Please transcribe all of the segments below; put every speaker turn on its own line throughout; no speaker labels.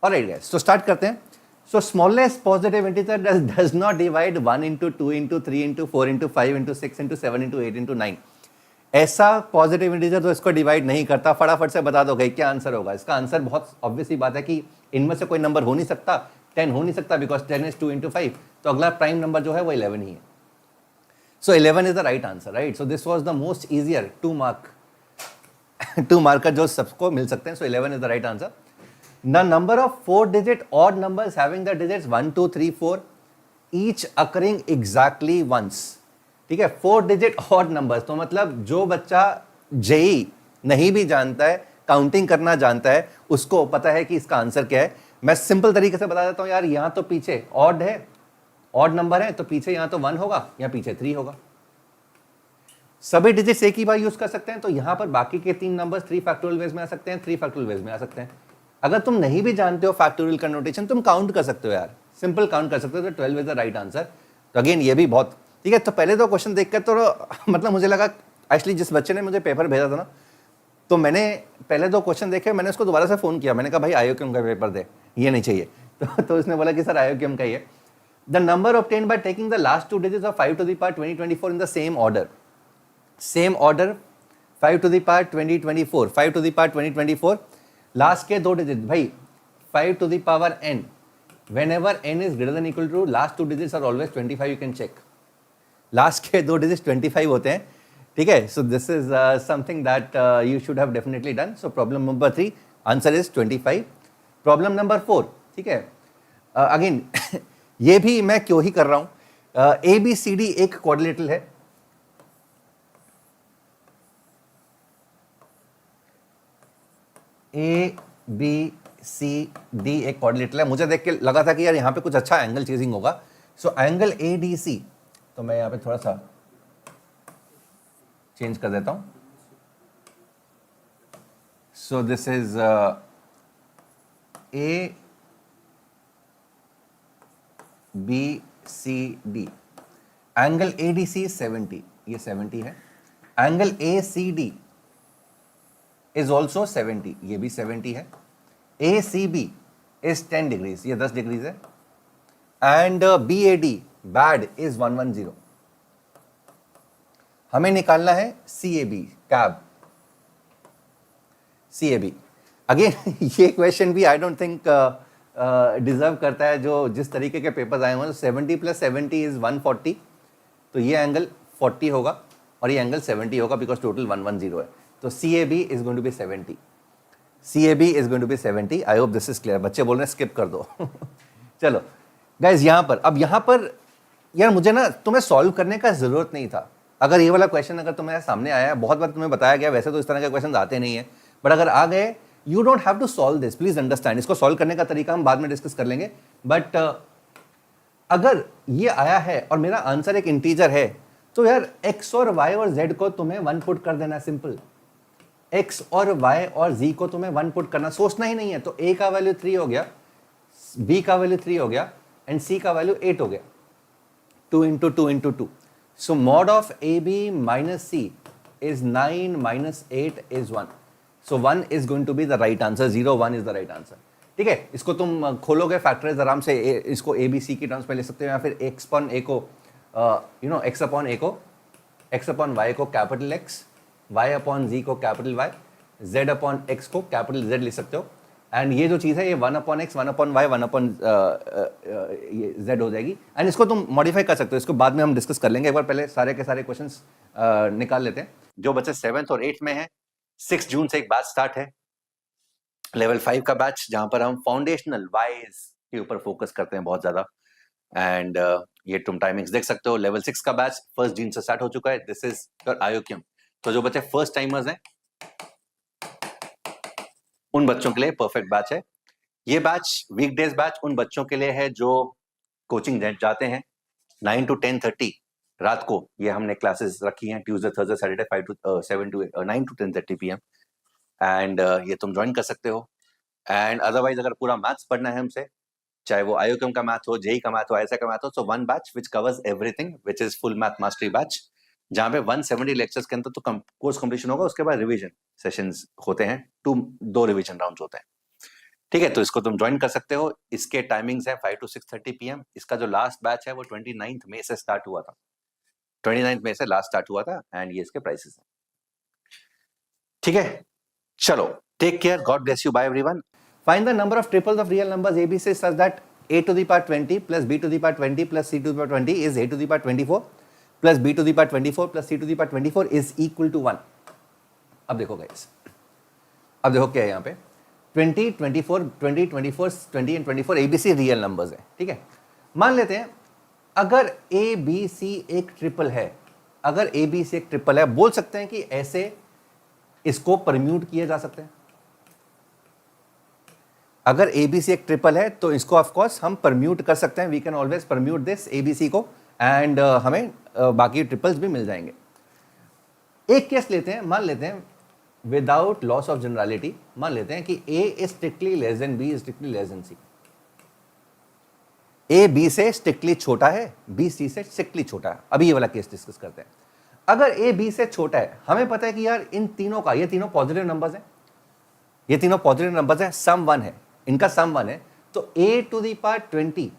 Alright guys, तो start करते हैं. So smallest positive integer does not divide 1 into 2 into 3 into 4 into 5 into 6 into 7 into 8 into 9. ऐसा positive integer तो इसको divide नहीं करता. फटाफट से बता दो भाई क्या आंसर होगा. इसका आंसर बहुत ऑब्वियस ही बात है कि इनमें से कोई नंबर हो नहीं सकता. 10 हो नहीं सकता बिकॉज 10 इज 2 into 5. तो अगला प्राइम नंबर जो है वो 11 ही है. सो 11 is the right answer, right. So this was the most easier 2 marker जो सबको मिल सकते हैं. सो 11 is the right answer. The number of 4-digit odd numbers having the digits 1, 2, 3, 4 each occurring exactly once. ठीक है, 4-digit odd numbers. तो मतलब जो बच्चा जेई नहीं भी जानता है, काउंटिंग करना जानता है, उसको पता है कि इसका आंसर क्या है. मैं सिंपल तरीके से बता देता हूं यार. यहां तो पीछे ऑड है, ऑड नंबर है, तो पीछे यहां तो 1 होगा, यहां पीछे 3 होगा. सभी डिजिट्स एक ही बार यूज कर सकते हैं. तो यहां पर बाकी के 3 नंबर्स 3 फैक्टोरियल वेज में आ सकते हैं, 3 फैक्टोरियल वेज में आ सकते हैं. अगर तुम नहीं भी जानते हो फैक्टोरियल का नोटेशन, तुम काउंट कर सकते हो यार, सिंपल काउंट कर सकते हो. तो 12 इज द राइट आंसर. तो अगेन ये भी बहुत ठीक है. तो पहले तो क्वेश्चन देखकर तो मतलब मुझे लगा एक्चुअली जिस बच्चे ने मुझे पेपर भेजा था ना, तो मैंने पहले 2 क्वेश्चन देखे, मैंने उसको दोबारा से फोन किया. मैंने कहा भाई आयोक्यम का पेपर दे, ये नहीं चाहिए. तो उसने बोला कि सर आयोक्यम का ही है. The number obtained by taking the last 2 digits of 5 to the power 2024 in the same order. 5 to the power 2024, 5 to the power 2024. Last के 2 डिजिट भाई 5 to the power n. Whenever n is greater than equal to, last 2 digits are always 25. You can check. Last के 2 digit 25 होते हैं. ठीक है. So this is something that you should have definitely done. So problem number 3 answer is 25. Problem number 4. ठीक है. Again ये भी मैं क्यों ही कर रहा हूं. ABCD एक क्वाड्रिलेटरल है. ABCD एक क्वाड्रिलेटरल है. मुझे देख के लगा था कि यार यहाँ पे कुछ अच्छा एंगल चेजिंग होगा. सो एंगल ADC, तो मैं यहाँ पे थोड़ा सा चेंज कर देता हूं. सो this is ABCD. Angle ADC 70, ये 70 है. एंगल ACD is also 70, ये भी 70 है. ACB is 10 degrees, ये 10 डिग्रीज है. And BAD bad is 110. हमें निकालना है CAB कैब. CAB अगेन ये क्वेश्चन भी आई डोंट थिंक डिजर्व करता है. जो जिस तरीके के पेपर्स आए हुए हैं, 70 + 70 इज 140. तो ये एंगल 40 होगा और ये एंगल 70 होगा बिकॉज टोटल 110 है. तो CAB is going to be 70. CAB is going to be 70. I hope this is clear. बच्चे बोल रहे हैं स्किप कर दो. चलो गाइज, यहाँ पर अब यहाँ पर यार मुझे ना तुम्हें सॉल्व करने का जरूरत नहीं था. अगर ये वाला क्वेश्चन अगर तुम्हारे सामने आया है, बहुत बार तुम्हें बताया गया, वैसे तो इस तरह के क्वेश्चन आते नहीं है, बट अगर आ गए, you don't have to solve this. Please understand. इसको सॉल्व करने का तरीका हम बाद में डिस्कस कर लेंगे. बट अगर ये आया है और मेरा आंसर एक इंटीजर है, तो यार x और y और z को तुम्हें 1 पुट कर देना. सिंपल. x और y और z को तुम्हें 1 पुट करना, सोचना ही नहीं है. तो a का वैल्यू 3 हो गया, b का वैल्यू 3 हो गया एंड c का वैल्यू 8 हो गया. 2 into 2 into 2. So mod of AB minus C is 9 minus 8 is 1. So 1 is going to be the right answer. 0, 1 is the right answer. ठीक है. इसको तुम खोलोगे फैक्टराइज आराम से. इसको ABC की टर्म्स में ले सकते हो, या फिर x upon a को x upon a को, x upon y को capital X, y upon z को capital Y, z upon x को कैपिटल Z ले सकते हो. एंड ये जो चीज़ है ये 1 upon x, 1 upon y, 1 upon ये z हो जाएगी. एंड इसको तुम मॉडिफाई कर सकते हो. इसको बाद में हम डिस्कस कर लेंगे. एक बार पहले सारे के सारे क्वेश्चंस निकाल लेते हैं. जो बच्चे 7th और 8th में हैं, 6 जून से एक बैच स्टार्ट है, लेवल 5 का बैच, जहां पर हम फाउंडेशनल वाइज के ऊपर फोकस करते हैं बहुत ज्यादा. एंड ये तुम टाइमिंग्स देख सकते हो. लेवल 6 का बैच 1 जून से स्टार्ट हो चुका है. This is your IOQM. तो जो बच्चे फर्स्ट टाइमर्स हैं, उन बच्चों के लिए परफेक्ट बैच है. ये बैच वीकडेज बैच उन बच्चों के लिए है जो कोचिंग जाते हैं 9 to 10:30 रात को. ये हमने क्लासेस रखी हैं Tuesday, Thursday, Saturday 5 to 7 to 9 to 10:30 PM. And ये तुम ज्वाइन कर सकते हो. एंड अदरवाइज अगर पूरा मैथ्स पढ़ना है हमसे, चाहे वो आयोकम का मैथ हो, जेई का मैथ हो, ऐसा का मैथ हो, सो 1 batch which covers everything, which is full math mastery batch, जहां पे 170 लेक्चर्स के अंदर तो कोर्स कंप्लीशन होगा. उसके बाद रिवीजन सेशंस होते हैं, 2 रिवीजन राउंड्स होते हैं. ठीक है, तो इसको तुम ज्वाइन कर सकते हो। इसके टाइमिंग्स है 5 to 6:30 PM। इसका जो लास्ट बैच है वो 29 मई से स्टार्ट हुआ था, 29 मई से लास्ट स्टार्ट हुआ था, एंड ये इसके प्राइसेस हैं। ठीक है, चलो, take care, God bless you, bye everyone. Find the number of triples of real numbers ABC such that a to the power 20 plus b to the power 20 plus c to the power 20 is a to the power 24 plus b to the power 24 plus c to the power 24 is equal to 1। अब देखो guys, अब देखो क्या है यहाँ पे 20, 24, 20, 24, 20 and 24 ABC real numbers है। ठीक है, मान लेते हैं अगर ABC एक ट्रिपल है, अगर ABC एक ट्रिपल है, बोल सकते हैं कि ऐसे इसको परम्यूट किए जा सकते हैं। अगर ABC एक ट्रिपल है तो इसको ऑफ कोर्स हम परम्यूट कर सकते हैं, we can always permute this ABC को, एंड हमें बाकी ट्रिपल्स भी मिल जाएंगे। एक केस लेते हैं, मान लेते हैं विदाउट लॉस ऑफ जनरलिटी, मान लेते हैं कि A is strictly less than B is strictly less than C। A B से स्ट्रिक्टली छोटा है, B C से स्ट्रिक्टली छोटा है। अभी ये वाला केस डिस्कस करते हैं। अगर A B से छोटा है, हमें पता है कि यार इन तीनों का, ये तीनों पॉजिटिव नंबर्स हैं, ये तीनों पॉजिटिव नंबर्स हैं, सम 1 है, इनका सम 1 है, तो A to the power 20,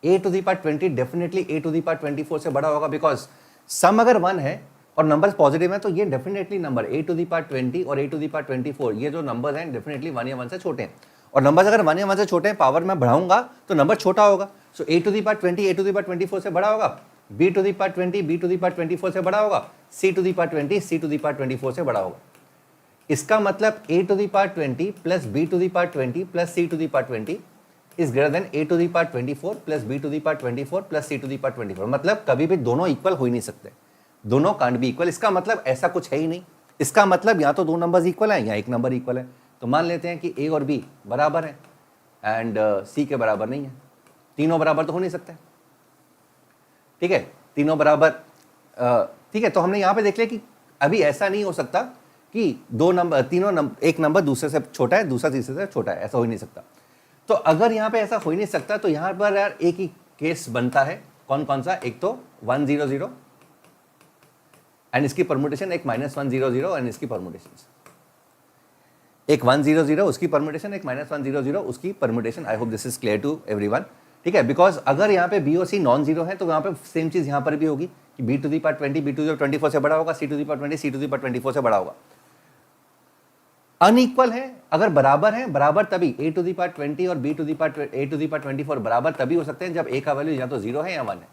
A to the power 20 definitely A to the power 24 से बड़ा होगा, बिकॉज सम अगर 1 है और नंबर्स पॉजिटिव है तो ये definitely number A to the power 20 और A to the power 24, ये जो नंबर्स हैं डेफिनेटली 1 या 1 से छोटे हैं, और नंबर्स अगर 1 या 1 से छोटे हैं, पावर में बढ़ाऊंगा तो नंबर छोटा होगा। सो A to the power 20 A to the power 24 से बड़ा होगा, B to the power 20 B to the power 24 से बड़ा होगा, C to the power 20 C to the power 24 से बड़ा होगा। इसका मतलब A to the power 20 plus B to the power 20 plus C to the power 20 is greater than A to the power 24 plus B to the power 24 plus C to the power 24। मतलब कभी भी दोनों equal हो ही नहीं सकते, दोनों can't be equal. इसका मतलब ऐसा कुछ है ही नहीं, इसका मतलब या तो दो नंबर्स इक्वल हैं या एक नंबर इक्वल है। तो मान लेते हैं कि A और B बराबर है एंड C के बराबर नहीं है, तीनों बराबर तो हो नहीं सकते। ठीक है, तीनों बराबर, ठीक है, तो हमने यहाँ पे देख लिया कि अभी ऐसा नहीं हो सकता कि दो नंबर, तीनों नंबर, एक नंबर दूसरे से छोटा है, दूसरा तीसरे से छोटा है, ऐसा हो ही नहीं सकता। तो अगर यहाँ पे ऐसा हो ही नहीं सकता तो यहाँ पर यार एक ही केस बनता है, कौन कौन सा, एक तो 100 एंड इसकी परमुटेशन, एक -100 एंड इसकी परमुटेशन, एक 100 उसकी परमुटेशन, एक -100 उसकी permutation. I hope this is clear to everyone. ठीक है, बिकॉज अगर यहाँ पे B और C नॉन जीरो है तो यहाँ पे सेम चीज यहाँ पर भी होगी कि B to the power 20 B to the power 24 से बड़ा होगा, C to the power 20 C to the power 24 से बड़ा होगा। अनइक्वल है, अगर बराबर है, बराबर तभी A to the power 20 और B to the power 24 बराबर तभी हो सकते हैं जब A का वैल्यू या तो 0 है या 1 है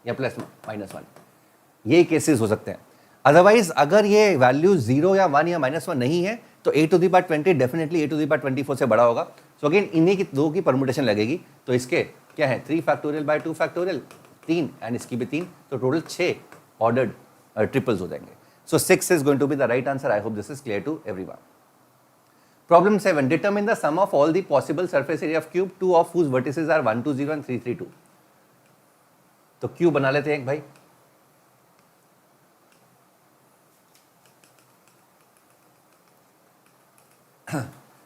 या +-1, ये केसेस हो सकते हैं। अदरवाइज अगर ये वैल्यू 0 या 1 या -1 नहीं है तो A to the power 20 definitely A to the power 24 से बड़ा होगा। सो अगेन इन्हीं की दो की परमुटेशन लगेगी, तो इसके क्या है 3 फैक्टोरियल बाय 2 फैक्टोरियल 3 एंड इसकी भी 3, तो टोटल 6 ऑर्डर्ड ट्रिपल्स हो जाएंगे। So 6 is going to be the right answer. I hope this is clear to everyone. Problem 7, determine the sum of all the possible surface area of cube, two of whose vertices are 1, 2, 0 and 3, 3, 2। तो cube बना लेते हैं एक भाई।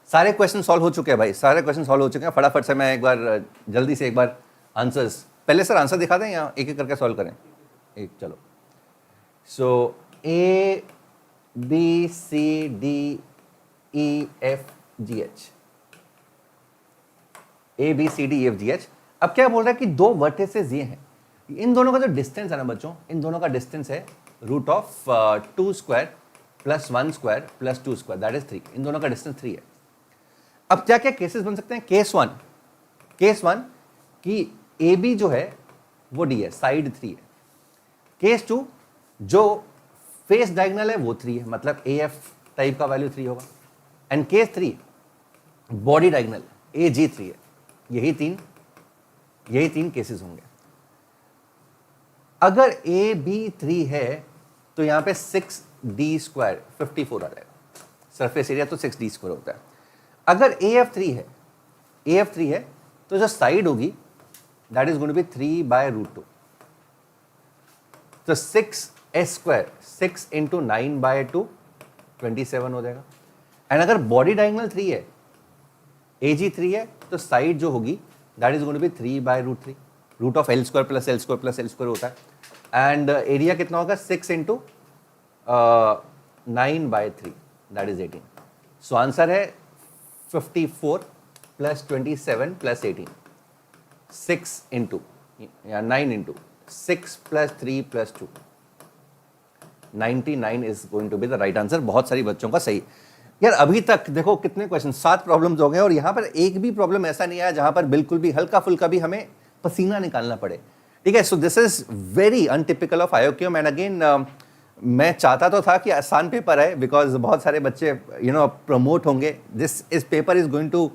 सारे question solve हो चुके हैं भाई, सारे क्वेश्चन सॉल्व हो चुके हैं। फटाफट से मैं एक बार जल्दी से एक बार आंसर्स, पहले सर आंसर दिखा दें या एक एक करके सॉल्व करें? एक, चलो। सो A B C D E F G H, A B C D E F G H। अब क्या बोल रहा है कि दो वर्टिसेस ये हैं, इन दोनों का जो डिस्टेंस है ना बच्चों, इन दोनों का डिस्टेंस है √2² + 1² + 2², दैट इज 3। इन दोनों का डिस्टेंस 3 है। अब क्या क्या केसेस बन सकते हैं? केस वन कि ए बी जो है वो डी है, साइड 3 है। केस 2 जो फेस डायगोनल है वो 3 है, मतलब ए एफ टाइप का वैल्यू 3 होगा। And case 3 body diagonal A G 3 है। यही तीन केसेस होंगे। अगर ए बी 3 है तो यहां पे 6d² 54 आ जाएगा। सरफेस एरिया तो 6d² होता है। अगर ए एफ 3 है तो जो साइड होगी that is going to be 3/√2। तो 6s², 6 × 9/2 27 हो जाएगा। एंड अगर बॉडी डायगोनल 3 है, AG 3 है, तो साइड जो होगी that is going to be 3/√3, √L² + L² + L² होता है। एंड एरिया कितना होगा? 6 × 9/3 दैट इज 18। सो आंसर है 54 प्लस 27 प्लस 18, 6 इंटू या 9 into 6 plus 3 plus 2, 99 is going to be the right answer. बहुत सारी बच्चों का सही। यार अभी तक देखो कितने क्वेश्चन, 7 प्रॉब्लम्स हो गए और यहाँ पर एक भी प्रॉब्लम ऐसा नहीं आया जहां पर बिल्कुल भी हल्का फुल्का भी हमें पसीना निकालना पड़े। ठीक है, so this is very untypical of IOQM. And again मैं चाहता तो था कि आसान पेपर है, बिकॉज बहुत सारे बच्चे प्रमोट होंगे। This is paper is going to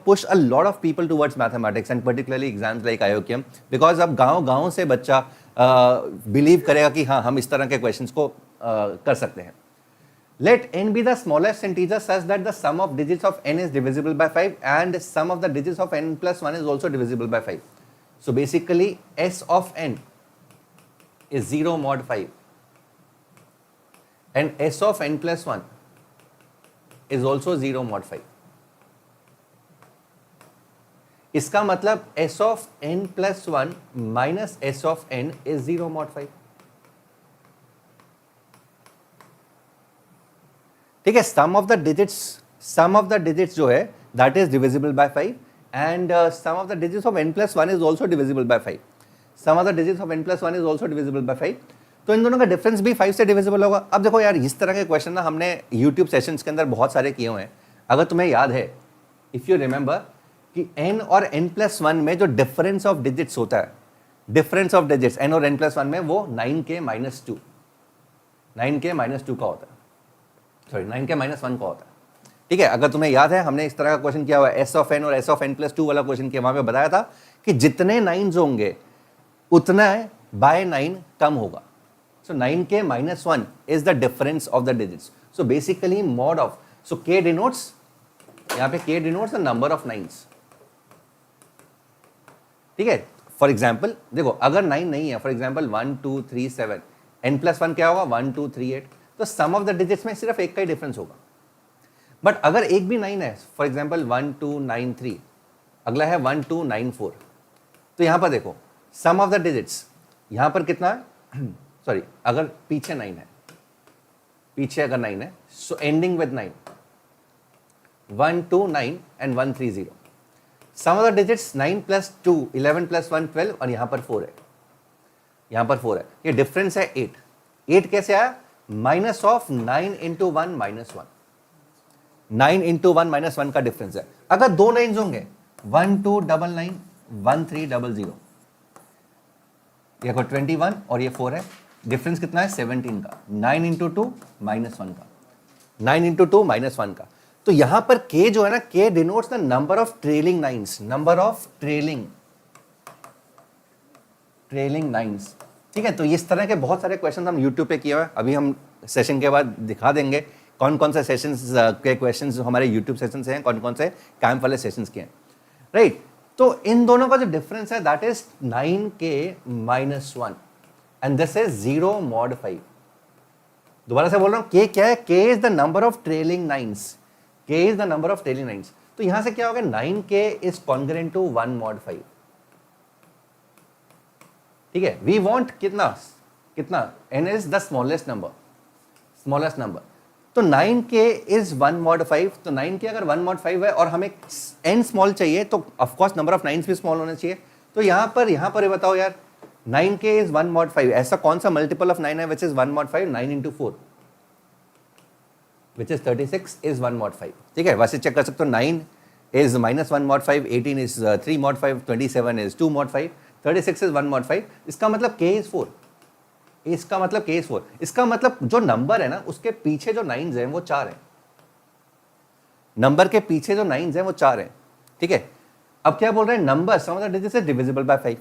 push a lot of people towards mathematics and particularly exams like IOKM, because अब गांव से बच्चा बिलीव करेगा कि हाँ हम इस तरह के क्वेश्चंस को कर सकते हैं। Let n be the smallest integer such that the sum of digits of n is divisible by 5 and sum of the digits of n plus 1 is also divisible by 5. So basically s of n is 0 mod 5 and s of n plus 1 is also 0 mod 5. इसका मतलब s of n plus 1 minus s of n is 0 mod 5. ठीक है, sum of the digits जो है that is divisible by 5 and sum of the digits of n plus 1 is also divisible by 5. Sum of the digits of n plus 1 is also divisible by 5. तो इन दोनों का difference भी 5 से divisible होगा। अब देखो यार, इस तरह के क्वेश्चन ना हमने यूट्यूब सेशंस के अंदर बहुत सारे किए हुए हैं। अगर तुम्हें याद है, इफ यू रिमेंबर कि n और n plus 1 में जो डिफरेंस ऑफ डिजिट्स होता है, डिफरेंस ऑफ डिजिट्स n और n plus 1 में वो 9k minus 2 का होता है, सॉरी 9k minus 1 का होता है। ठीक है, अगर तुम्हें याद है हमने इस तरह का क्वेश्चन किया हुआ है, s of n और s of n plus 2 वाला क्वेश्चन किया, वहां पे बताया था कि जितने 9s होंगे उतना बाय 9 कम होगा। सो 9k minus 1 is the difference of the digits. So basically mod of, so k denotes, यहाँ पे k denotes the number of 9s। ठीक है, फॉर एग्जाम्पल देखो अगर 9 नहीं है, फॉर एग्जाम्पल 1 2 3 7, n plus 1 क्या होगा 1 2 3 8, तो सम ऑफ द डिजिट्स में सिर्फ एक का ही डिफरेंस होगा। बट अगर एक भी 9 है, फॉर एग्जाम्पल 1 2 9 3, अगला है 1 2 9 4, तो यहां पर देखो सम ऑफ द डिजिट्स यहां पर कितना है सॉरी अगर पीछे 9 है, पीछे अगर 9 है, so ending with 9, 1 2 9 and 1 3 0। Sum of the digits 9 plus 2 11 plus 1 12 और यहां पर 4 है, यहां पर 4 है, ये डिफरेंस है 8। 8 कैसे आया? Minus of 9 into 1 minus 1, 9 into 1 minus 1 का डिफरेंस है। अगर दो 9s होंगे 1 2 9 9 1 3 0 0, ये 21 और ये 4 है, डिफरेंस कितना है 17 का, 9 इंटू 2 माइनस 1 का, 9 इंटू 2 माइनस 1 का। तो यहां पर k जो है ना, k denotes the number of trailing 9s, number of trailing 9s। ठीक है, तो इस तरह के बहुत सारे क्वेश्चन हम YouTube पे किए हुए हैं। अभी हम सेशन के बाद दिखा देंगे कौन कौन से सेशंस के क्वेश्चंस हमारे YouTube सेशन से हैं, कौन कौन से कैंप वाले सेशंस के हैं, राइट। तो इन दोनों का जो डिफरेंस है that is 9k minus 1 and this is 0 mod 5। दोबारा से बोल रहा हूं, k क्या है? k is the number of trailing 9s, k is the number of trailing 9s। तो यहां से क्या होगा, 9k is congruent to 1 mod 5। ठीक है, वी वांट कितना n is the smallest number, तो 9k इज 1 mod 5। तो 9k अगर 1 mod 5 है और हमें n स्मॉल चाहिए, तो of course number of 9s भी स्मॉल होना चाहिए। तो यहां पर ये बताओ यार, 9k इज 1 mod 5, ऐसा कौन सा मल्टीपल ऑफ 9 है which is 1 mod 5? 9 into 4 which is 36 is 1 mod 5। ठीक है, वैसे चेक कर सकते हो, 9 is minus 1 mod 5, 18 is 3 mod 5, 27 is 2 mod 5, 36 is 1 mod 5। इसका मतलब k इज 4, इसका मतलब k इज 4। इसका मतलब जो नंबर है ना, उसके पीछे जो 9s हैं वो 4 है, नंबर के पीछे जो 9s हैं वो 4 है। ठीक है, अब क्या बोल रहे हैं, number sum of the digits is divisible by 5।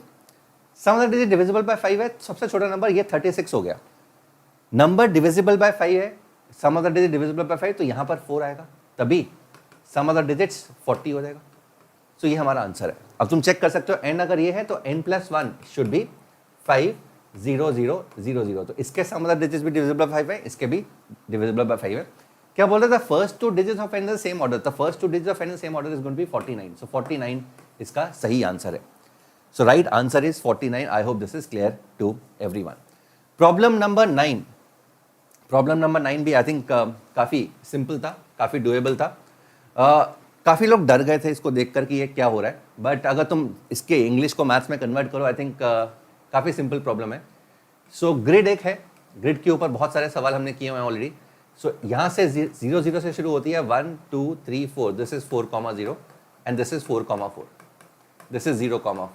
Sum of the digit divisible by 5 है, सबसे छोटा नंबर ये 36 हो गया। नंबर डिविजिबल बाय 5 है, sum of the digit divisible by 5, तो यहां पर 4 आएगा, तभी सम ऑफ द डिजिट्स 40 हो जाएगा। तो ये हमारा आंसर है। अब तुम चेक कर सकते हो, n अगर ये है तो n plus 1 शुड बी 5 0 0 0 0। तो इसके सम ऑफ द डिजिट्स भी डिविजिबल बाय 5 है, इसके भी डिविजिबल बाय 5 है। क्या बोल रहे थे, first two digits of n the same order, the first two digits of n the same order is going to be 49। So 49 इसका सही आंसर है। So right answer is 49। I hope this is clear to everyone. Problem number 9 भी I think काफी simple था, काफी doable था। काफ़ी लोग डर गए थे इसको देखकर कि ये क्या हो रहा है, बट अगर तुम इसके इंग्लिश को मैथ्स में कन्वर्ट करो, आई थिंक काफ़ी सिंपल प्रॉब्लम है. सो ग्रिड एक है, ग्रिड के ऊपर बहुत सारे सवाल हमने किए हुए हैं ऑलरेडी. सो यहाँ से 0 0 से शुरू होती है 1 2 3 4. This is 4,0 and this is 4,4. This is 0,4.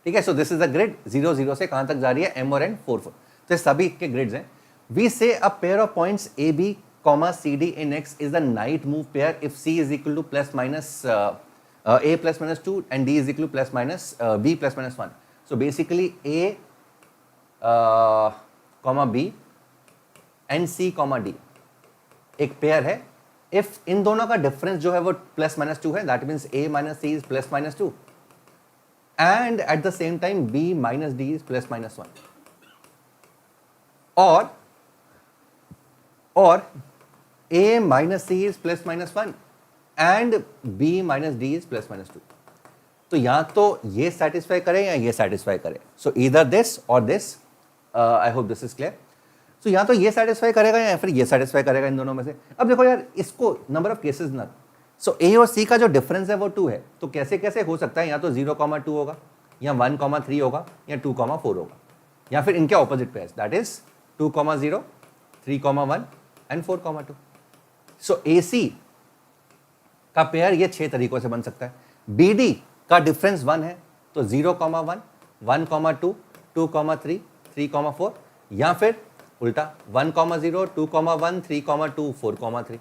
ठीक है. So this is the grid. 0 0 से कहां तक जा रही है, m और n 4 4. तो सभी के ग्रिड्स हैं. We say a pair of points A B comma C D in X is the knight move pair if C is equal to plus minus a plus minus 2 and d is equal to plus minus b plus minus 1. So basically a comma b and c comma d एक pair है. If in दोनों का difference जो है वो plus minus 2 है, that means a minus c is plus minus 2 and at the same time b minus d is plus minus 1. और a minus c is plus minus 1 and b minus D is plus minus 2. तो या तो ये satisfy करे या ये satisfy करे. So either this or this. I hope this is clear. So या तो ये सेटिस्फाई करेगा या फिर ये सेटिस्फाई करेगा, इन दोनों में से. अब देखो यार, इसको नंबर ऑफ केसेस ना. सो ए और सी का जो डिफरेंस है वो 2 है. तो कैसे कैसे हो सकता है, या तो 0,2 होगा, या 1,3 होगा, या 2,4 होगा, या फिर इनके opposite pairs, that is 2,0 3,1 and 4,2. सो ए सी का पेयर ये 6 तरीकों से बन सकता है. BD का डिफरेंस 1 है, तो 0,1 1,2 2,3 3,4, या फिर उल्टा 1,0 2,1 3,2 4,3.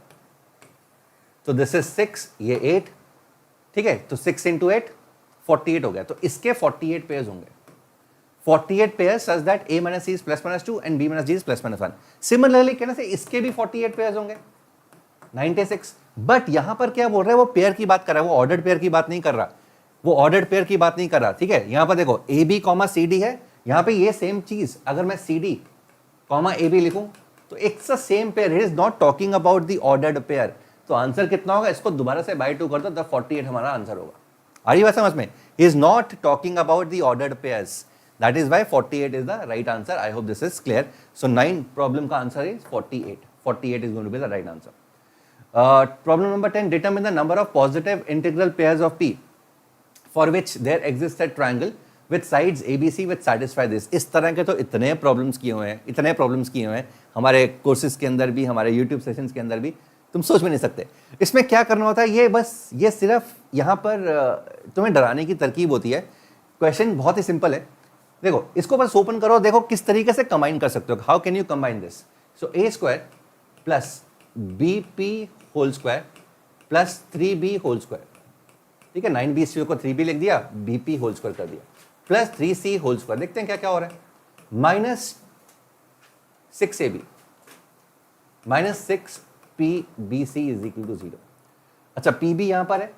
तो दिस इज 6, ये 8. ठीक है. तो 6 इंटू 8 48 हो गया. तो इसके 48 पेयर्स होंगे. 48 pairs such that a minus c is plus minus 2 and b minus d is plus minus 1. Similarly कहने से इसके भी 48 पेयर्स होंगे, 96. बट यहां पर क्या बोल रहा है, वो पेयर की बात कर रहा है, वो ऑर्डर्ड पेयर की बात नहीं कर रहा. वो ऑर्डर्ड पेयर की बात नहीं कर रहा. ठीक है. यहां पर देखो A B comma C D है. यहां पे ये सेम चीज अगर मैं C D comma A B लिखूं तो it's the same pair. It is not talking about the ordered pair. तो आंसर कितना होगा, इसको दोबारा से बाय 2 कर दो, द 48 हमारा आंसर होगा. आ रही बात समझ में. He is not talking about the ordered pairs. That is why 48 is the right answer. I hope this is clear. So 9 problem का answer is 48. 48 is going to be the right answer. Problem number 10, determine the number of positive integral pairs of P for which there exists a triangle with sides ABC which satisfy this. इस तरह के तो इतने problems किए हुए हैं हमारे courses के अंदर भी, हमारे यूट्यूब सेशंस के अंदर भी, तुम सोच भी नहीं सकते. इसमें क्या करना होता है, ये सिर्फ यहाँ पर तुम्हें डराने की तरकीब होती है. क्वेश्चन बहुत ही सिंपल है. देखो इसको बस ओपन करो, देखो किस तरीके से कंबाइन कर सकते हो. How can you combine this. So a square plus bp whole square plus 3b whole square. ठीक है. 9b को 3b लिख दिया, bp होल स्क्वायर कर दिया, प्लस 3c होल स्क्वायर. देखते हैं क्या क्या हो रहा है. Minus 6ab minus 6pbc is equal to 0. अच्छा, pb यहां पर है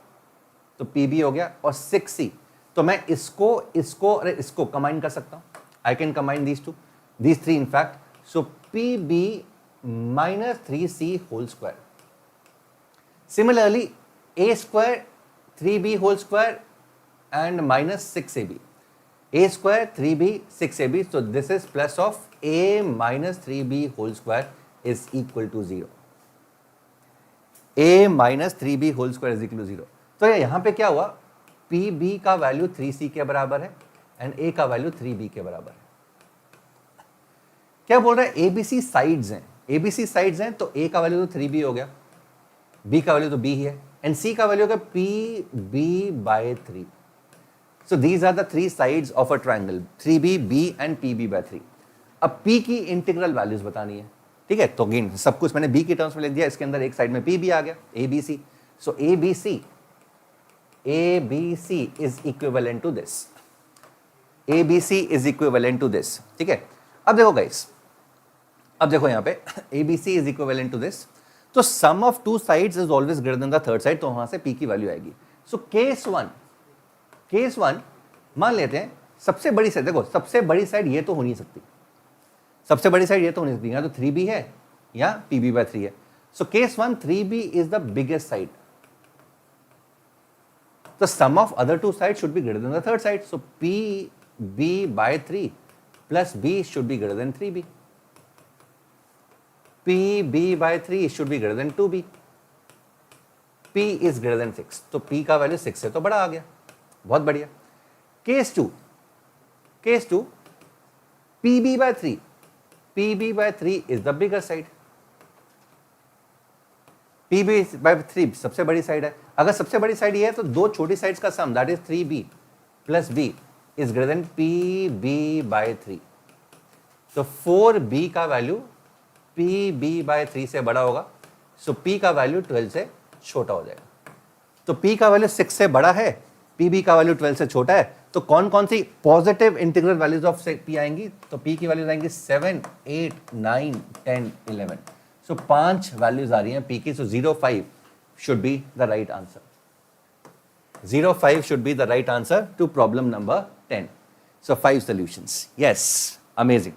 तो pb हो गया, और 6c. तो मैं इसको कंबाइन कर सकता हूं. I can combine these three in fact. So pb minus 3c whole square. Similarly, a square 3b whole square and minus 6ab. A square 3b 6ab. So this is plus of a minus 3b whole square is equal to 0. a minus 3b whole square is equal to 0. तो यहां पे क्या हुआ, pb का value 3c के बराबर है and a का वैल्यू 3b के बराबर है. क्या बोल रहा है, abc साइड्स हैं. ABC साइड्स हैं तो A का वैल्यू तो 3B हो गया, B का वैल्यू तो B ही है, एंड C का वैल्यू हो गया PB/3. So these are the 3 sides of a triangle, 3B, B and PB/3. अब P की इंटीग्रल वैल्यूज बतानी है. ठीक है. तो अगेन सब कुछ मैंने B की टर्म्स में लिख दिया. इसके अंदर एक साइड में PB आ गया, ABC. So ABC is equivalent to this. ABC is equivalent to this. ठीक है. अब देखो गाइस, अब देखो यहाँ पे ABC is equivalent to this. तो sum of 2 sides is always greater than the third side. तो वहां से P की वैल्यू आएगी. सो केस वन मान लेते हैं सबसे बड़ी साइड. देखो सबसे बड़ी साइड ये तो हो नहीं सकती, या तो 3B है या PB/3 है. So case 1 3B is the biggest side. तो sum of other 2 side should be greater than the third side. So PB/3 plus B should be greater than 3B. PB by 3 should be greater than 2B. P is greater than 6, तो P का value 6 से तो बड़ा आ गया, बहुत बढ़िया। Case two PB by 3, PB by 3 is the bigger side. PB by 3 सबसे बड़ी साइड है। अगर सबसे बड़ी साइड ये है तो दो छोटी साइड्स का sum that is 3B plus B is greater than PB by 3. तो 4B का वैल्यू PB by 3 से बड़ा होगा, सो P का वैल्यू 12 से छोटा हो जाएगा। तो P का वैल्यू 6 से बड़ा है, PB का वैल्यू 12 से छोटा है, तो कौन कौन सी positive integral values of P आएंगी? तो P की वैल्यूज आएंगी 7, 8, 9, 10, 11। सो 5 वैल्यूज आ रही हैं P की, सो 05 should be the right answer. 05 should be the right answer to problem number 10. So 5 solutions. Yes, amazing.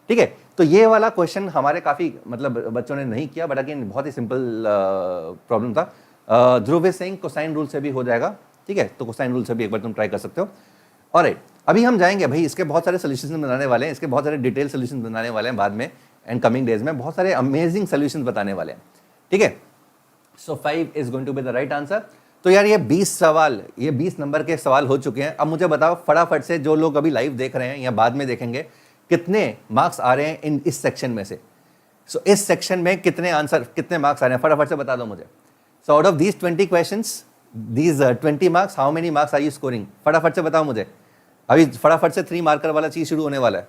ठीक है, तो ये वाला क्वेश्चन हमारे काफी मतलब बच्चों ने नहीं किया, बट अगेन बहुत ही सिंपल प्रॉब्लम था। ध्रुव इज सेइंग कोसाइन रूल से भी हो जाएगा, ठीक है, तो कोसाइन रूल से भी एक बार तुम ट्राई कर सकते हो। और अभी हम जाएंगे भाई, इसके बहुत सारे सोल्यूशन बनाने वाले हैं, इसके बहुत सारे डिटेल सोल्यूशन बनाने वाले हैं बाद में, एंड कमिंग डेज में बहुत सारे अमेजिंग सोल्यूशन बताने वाले हैं, ठीक है। So 5 is going to be the right answer. तो यार ये 20 सवाल, ये 20 नंबर के सवाल हो चुके हैं। अब मुझे बताओ फटाफट से, जो लोग अभी लाइव देख रहे हैं या बाद में देखेंगे, कितने मार्क्स आ रहे हैं इस सेक्शन में से? सो इस सेक्शन में कितने आंसर, कितने मार्क्स आ रहे हैं, फटाफट से बता दो मुझे। So out of these 20 questions, these 20 marks, how many marks are you scoring? फटाफट से बताओ मुझे। अभी फटाफट से 3 मार्कर वाला चीज शुरू होने वाला है,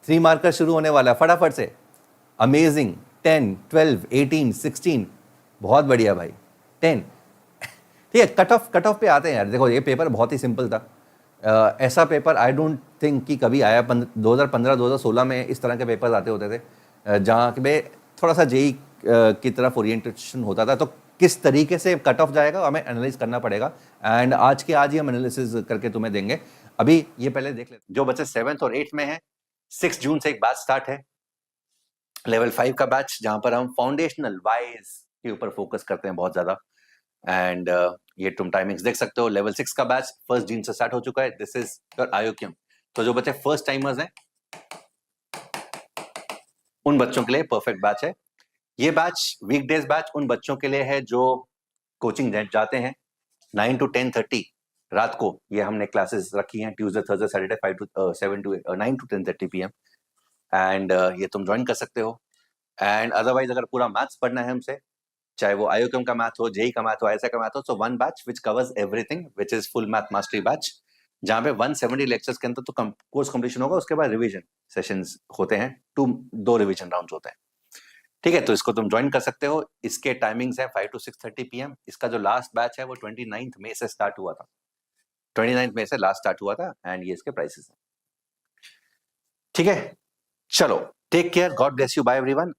3 मार्कर शुरू होने वाला है, फटाफट से। अमेजिंग। 10, 12, 18, 16, बहुत बढ़िया भाई। 10, ठीक है। कट ऑफ पे आते हैं यार। देखो ये पेपर बहुत ही सिंपल था, ऐसा पेपर आई डोंट थिंक कि कभी आया। 2015-2016 में इस तरह के पेपर्स आते होते थे, जहाँ पे थोड़ा सा जेई की तरफ ओरिएंटेशन होता था। तो किस तरीके से कट ऑफ जाएगा हमें एनालाइज करना पड़ेगा, एंड आज ही हम एनालिसिस करके तुम्हें देंगे। अभी ये पहले देख लेते, जो बच्चे 7th और 8th में हैं, 6 जून से एक बैच स्टार्ट है, लेवल 5 का बैच, जहां पर हम फाउंडेशनल वाइज के ऊपर फोकस करते हैं बहुत ज्यादा। एंड ये तुम टाइमिंग्स देख सकते हो। लेवल 6 का बैच 1 जून से स्टार्ट हो चुका है। This is your IOQM. तो जो बच्चे फर्स्ट टाइमर्स हैं, उन बच्चों के लिए परफेक्ट बैच है ये बैच। वीकडेज बैच उन बच्चों के लिए है जो कोचिंग जाते हैं 9 to 10:30 रात को। ये हमने क्लासेस रखी हैं Tuesday, Thursday, Saturday 5 to 7 to 9 to 10:30 PM, and ये तुम ज्वाइन कर सकते हो। एंड अदरवाइज अगर पूरा मैथ्स पढ़ना है हमसे, चाहे वो आयोकम का मैथ हो, जेई का मैथ हो, ऐसा का मैथ हो, so one batch which covers everything, which is full math mastery batch, जहां पे 170 लेक्चर्स के अंदर तो कोर्स कंप्लीशन होगा। उसके बाद रिवीजन सेशंस होते हैं, 2 रिवीजन राउंड्स होते हैं, ठीक है। तो इसको तुम ज्वाइन कर सकते हो। इसके टाइमिंग्स है 5 to 6:30 PM। इसका जो लास्ट बैच है वो 29 मई से स्टार्ट हुआ था, 29 मई से लास्ट स्टार्ट हुआ था, एंड ये इसके प्राइसेस हैं, ठीक है। चलो, take care, God bless you, bye everyone.